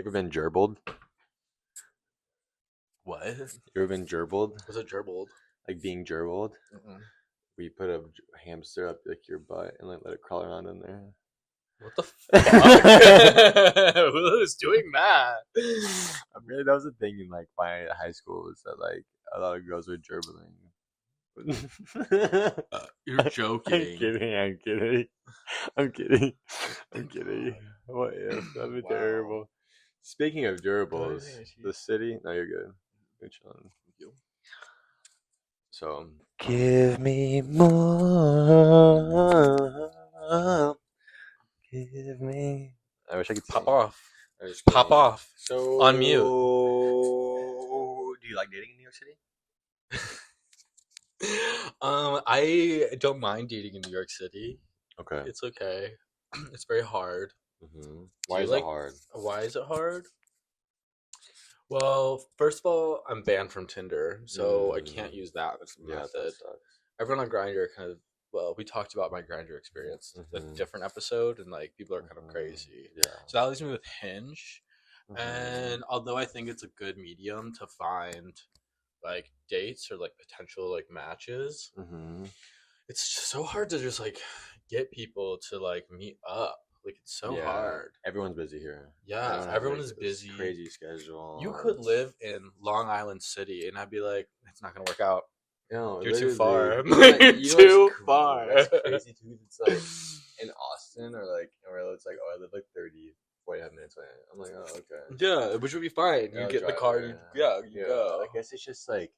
You ever been gerbiled? What? You ever been gerbiled? Was it gerbiled? Like being gerbiled? Mm-mm. We put a hamster up like your butt and like let it crawl around in there. What the fuck? Who's doing that? I mean, that was the thing in like my high school was that like a lot of girls were gerbling. You're joking. I'm kidding. What if? That'd be Wow. terrible. Speaking of durables, the city. No, you're good. You're chilling. Thank you. So, give me more. Give me. I wish I could Pop sing. off. I just Pop couldn't. off. So, On mute. Do you like dating in New York City? I don't mind dating in New York City. Okay. It's okay. It's very hard. Mm-hmm. Why is it it hard? Why is it hard? Well, first of all, I'm banned from Tinder, so I can't use that as a method. Everyone on Grindr kind of, well, we talked about my Grindr experience, a different episode, and like people are kind of crazy. Yeah. So that leaves me with Hinge, and although I think it's a good medium to find like dates or like potential like matches, it's just so hard to just like get people to like meet up. Like it's so hard. Everyone's busy here. Yeah, everyone is busy. Crazy schedule. You could live in Long Island City, and I'd be like, it's not gonna work out. No, You're too far. You're too far. It's crazy too. It's like in Austin or like where it's like, oh, I live like 30, 45 minutes away. I'm like, oh, okay. Yeah, which would be fine. You get in the car. You go. I guess it's just like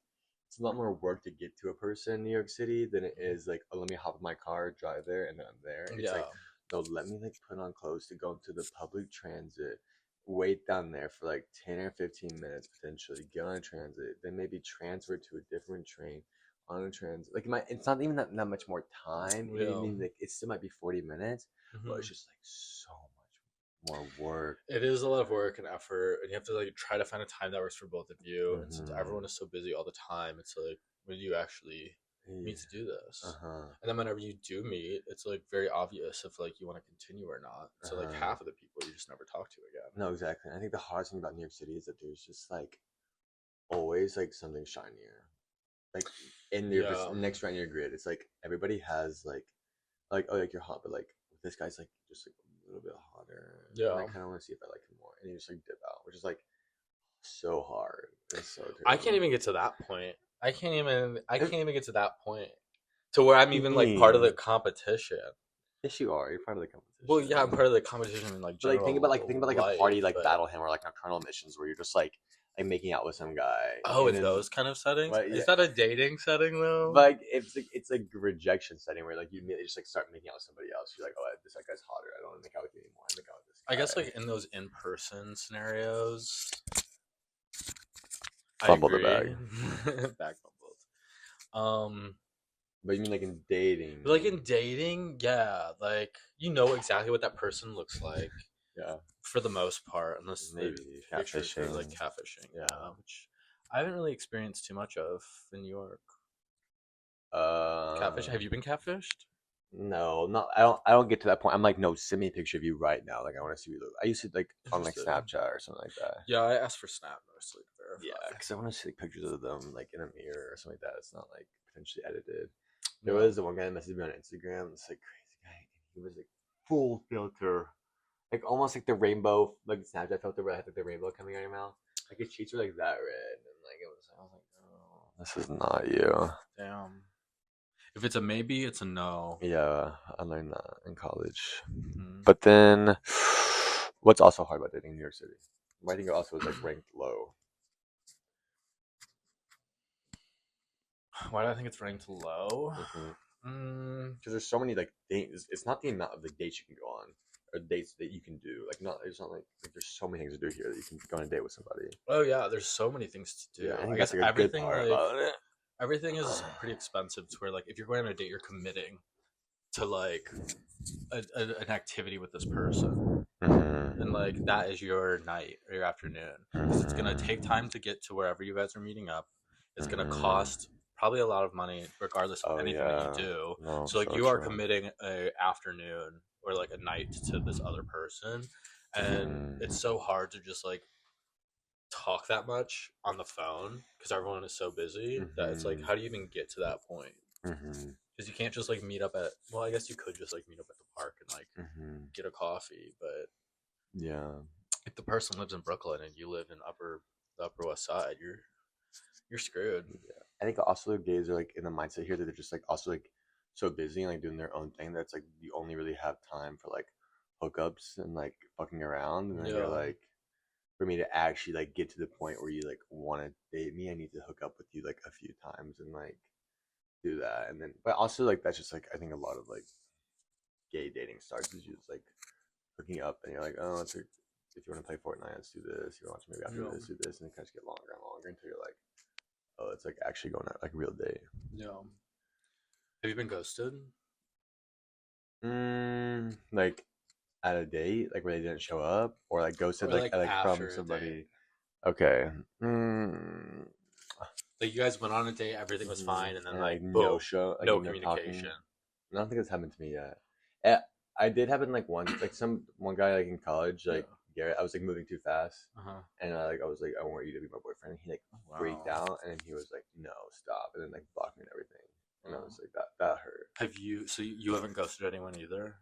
it's a lot more work to get to a person in New York City than it is like, oh, let me hop in my car, drive there, and then I'm there. It's like, no, let me like put on clothes to go into the public transit, wait down there for like 10 or 15 minutes potentially, get on a transit, then maybe transfer to a different train on a transit. Like it's not even that much more time. I mean, like it still might be 40 minutes, but it's just like so much more work. It is a lot of work and effort, and you have to like try to find a time that works for both of you. And since everyone is so busy all the time, it's like, when do you actually meet to do this? And then whenever you do meet, it's like very obvious if like you want to continue or not. So like half of the people you just never talk to again. No, exactly. I think the hardest thing about New York City is that there's just like always like something shinier. Like in your next right in your grid, it's like everybody has like oh, like you're hot, but like this guy's like just like a little bit hotter. Yeah, and I kind of want to see if I like him more, and you just like dip out, which is like so hard. It's so terrible. I can't even get to that point. I can't even get to that point to where I'm even like part of the competition. Yes, you are. You're part of the competition. Well, yeah, I'm part of the competition in like general. But like think about like a party like Battle Hymn or like Nocturnal Missions where you're just like making out with some guy. Oh, in those kind of settings? But, is that a dating setting though? Like it's like a rejection setting where like you immediately just like start making out with somebody else. You're like, oh, this guy's hotter. I don't want to make out with you anymore. I make out with this guy. I guess like in those in-person scenarios. Fumble the bag. Bag fumbled. But you mean like in dating? Like in dating, yeah. Like you know exactly what that person looks like. Yeah. For the most part, unless maybe catfishing. Like catfishing. Yeah. Which I haven't really experienced too much of in New York. Catfish? Have you been catfished? No, not. I don't get to that point. I'm like, no, send me a picture of you right now. Like I want to see you look. I used to like on like Snapchat or something like that. Yeah, I asked for Snap mostly to verify. Yeah, because I want to see like, pictures of them like in a mirror or something like that. It's not like potentially edited. There was the one guy that messaged me on Instagram. It's like crazy guy. He was like full filter, like almost like the rainbow, like Snapchat filter where I had like the rainbow coming out of your mouth. Like his cheeks were like that red, and like I was like, oh, this is not you. Damn. If it's a maybe, it's a no. Yeah, I learned that in college. But then, what's also hard about dating in New York City? I think it also was like ranked low. Why do I think it's ranked low? Because there's so many like things. It's not the amount of the dates you can go on or dates that you can do. Like it's not like there's so many things to do here that you can go on a date with somebody. Oh yeah, there's so many things to do. Yeah, I guess everything everything is pretty expensive to where like if you're going on a date, you're committing to like an activity with this person. And like that is your night or your afternoon because it's gonna take time to get to wherever you guys are meeting up. It's gonna cost probably a lot of money regardless of anything that you do. So like you are committing a afternoon or like a night to this other person, and it's so hard to just like talk that much on the phone because everyone is so busy that it's like, how do you even get to that point? Because you can't just like meet up at, well, I guess you could just like meet up at the park and like get a coffee, but yeah, if the person lives in Brooklyn and you live in the Upper West Side, you're screwed. yeah. I think also gays are like in the mindset here that they're just like also like so busy and like doing their own thing that's like you only really have time for like hookups and like fucking around, and then you're like, for me to actually like get to the point where you like want to date me, I need to hook up with you like a few times and like do that, and then but also like that's just like I think a lot of like gay dating starts is just like hooking up and you're like, oh, it's like, if you want to play Fortnite, let's do this. You want to watch maybe after this, do this, and it kind of get longer and longer until you're like, oh, it's like actually going out like a real date. Yeah. Have you been ghosted? Like at a date, like where they didn't show up, or like ghosted, Or like like from after a somebody. date? Okay. Like you guys went on a date, everything was fine, and then like no boom, show, like no no communication. talking. I don't think it's happened to me yet. I did happen like once, like one guy like in college, like Garrett. I was like moving too fast, and I was like, I want you to be my boyfriend. And he like freaked out, and then he was like, no, stop, and then like blocked me and everything. And I was like, that hurt. Have you? So you haven't ghosted anyone either?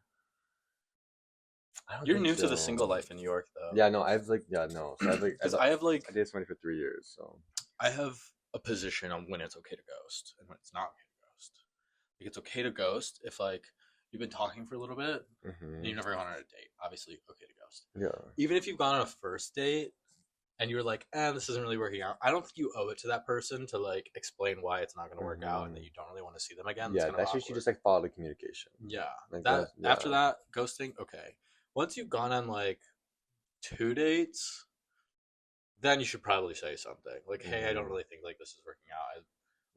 I don't You're think new so. to the single life in New York, though. Yeah, no, I've like, yeah, no. So I've like, because I dated somebody for 3 years, so I have a position on when it's okay to ghost and when it's not okay to ghost. Like it's okay to ghost if like you've been talking for a little bit and you've never gone on a date. Obviously, okay to ghost. Yeah. Even if you've gone on a first date and you're like, this isn't really working out. I don't think you owe it to that person to like explain why it's not going to work out and that you don't really want to see them again. Yeah, that's just you just like follow the communication. Yeah, like after that ghosting, okay. Once you've gone on like 2 dates, then you should probably say something like, hey, I don't really think like this is working out. I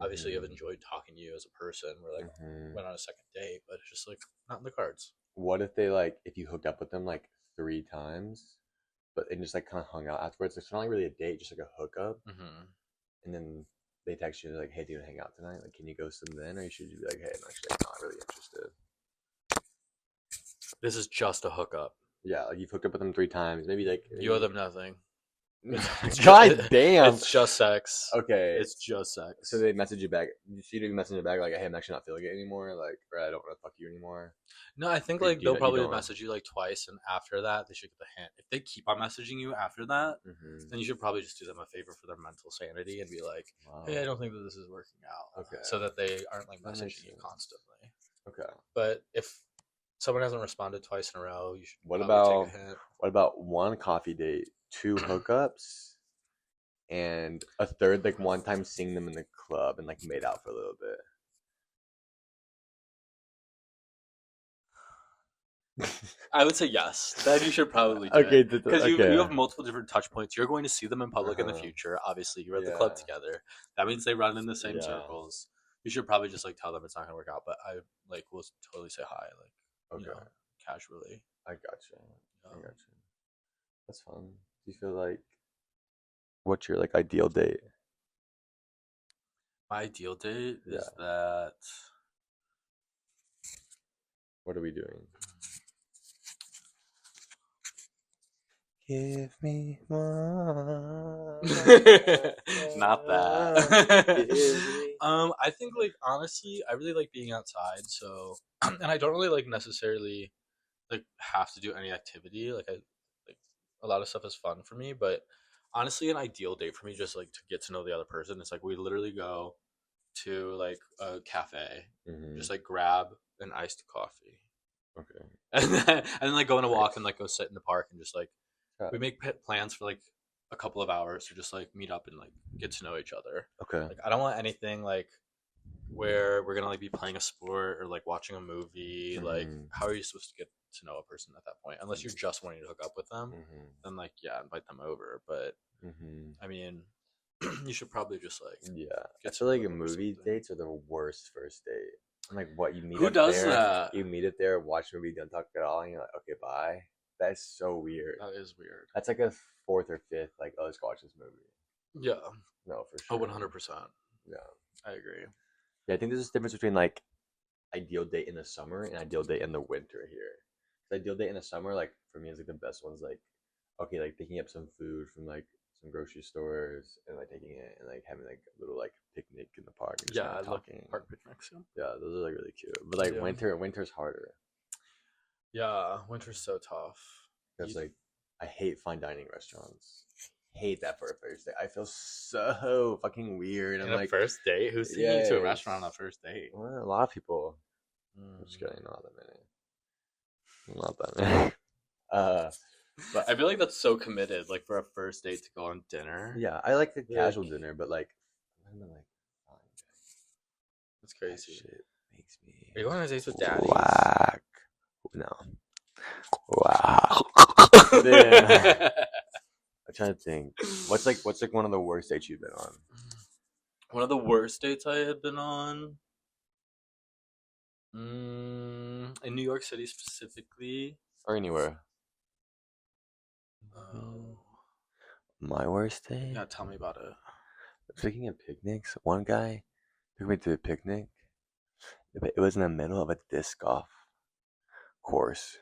obviously have enjoyed talking to you as a person. We're like went on a second date, but it's just like not in the cards. What if they like if you hooked up with them like 3 times, but and just like kind of hung out afterwards? It's not like really a date, just like a hookup, and then they text you like, hey, do you want to hang out tonight? Like, can you ghost them then, or should you be like, hey, I'm actually like, not really interested? This is just a hookup. Yeah, like you've hooked up with them 3 times, maybe like you owe them nothing. God damn. It's just sex. Okay. It's just sex. So they message you back. You didn't message it back like, hey, I'm actually not feeling it anymore, like, or I don't want to fuck you anymore. No, I think like they'll probably message you like twice, and after that they should get the hint. If they keep on messaging you after that, then you should probably just do them a favor for their mental sanity and be like, hey, I don't think that this is working out. Okay. So that they aren't like messaging you constantly. Okay. But if someone hasn't responded twice in a row, you should take a hint. What about 1 coffee date, 2 hookups, and a third like one time seeing them in the club and like made out for a little bit? I would say yes. Then you should probably do it. Because you have multiple different touch points. You're going to see them in public in the future. Obviously, you're at the club together. That means they run in the same circles. You should probably just like tell them it's not gonna work out. But I like will totally say hi, like you know, casually. I gotcha. I gotcha. That's fun. Do you feel like what's your like ideal date? My ideal date is that. What are we doing? Give me one. Not that. I think like honestly, I really like being outside. So, and I don't really like necessarily like have to do any activity. Like a lot of stuff is fun for me, but honestly, an ideal date for me just like to get to know the other person. It's like we literally go to like a cafe, just like grab an iced coffee, and then like go on a walk and like go sit in the park and just like we make plans for like a couple of hours to just like meet up and like get to know each other. Okay. Like I don't want anything like where we're gonna like be playing a sport or like watching a movie. Like how are you supposed to get to know a person at that point unless you're just wanting to hook up with them? Then like invite them over. But I mean, you should probably just like I feel like movie dates are the worst first date. I'm like, what, you meet who up does there, that? you meet up there, watch a movie, don't talk at all, and you're like, okay, bye. That's so weird. That is weird. That's like a 4th or 5th like, oh, let's go watch this movie. Yeah. No, for sure. 100%. Yeah, I agree. Yeah, I think there's a difference between like ideal date in the summer and ideal date in the winter here. The ideal date in the summer, like for me is like the best ones. Like, okay, like picking up some food from like some grocery stores and like taking it and like having like a little like picnic in the park and just Yeah, I love talking. park picnics. Yeah, those are like really cute. But like winter's harder. Yeah, winter's so tough. Because like I hate fine dining restaurants. Hate that for a first date. I feel so fucking weird. I'm like, first date. Who's taking you to a restaurant on a first date? Well, a lot of people. I'm just kidding. Not that many. Not that many. But I feel like that's so committed. Like for a first date to go on dinner. Yeah, I like the casual dinner, but like, I'm like, that's crazy. That shit makes me. Are you going on dates with daddies? Whack. No. Wow. I'm trying to think. What's like one of the worst dates you've been on? One of the worst dates I had been on. In New York City specifically, or anywhere. My worst date? Yeah, tell me about it. Speaking of picnics, one guy took me to a picnic. It was in the middle of a disc golf course.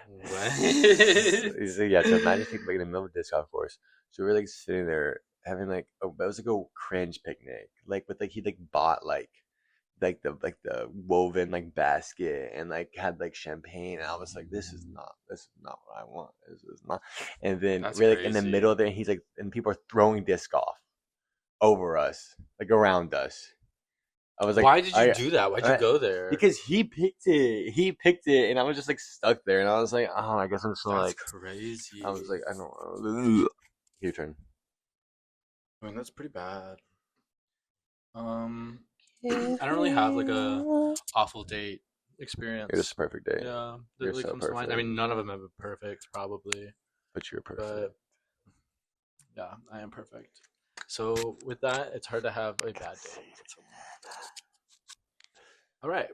What? So imagine like in the middle of a disc golf course. So we were like sitting there having like it was like a cringe picnic. Like with like he like bought like the woven like basket and like had like champagne and I was like this is not what I want. This is not. And then That's we're like in the middle there and he's like and people are throwing disc golf over us, like around us. I was like, why did you do that? Why'd you go there? Because he picked it, and I was just like stuck there, and I was like, oh, I guess I'm just like crazy. I was like, I don't know. Your turn. I mean, that's pretty bad. I don't really have like a awful date experience. You're just a perfect date. Yeah, that really comes to mind. I mean, none of them have been perfect, probably. But you're perfect. But yeah, I am perfect. So with that, it's hard to have a bad date. All right.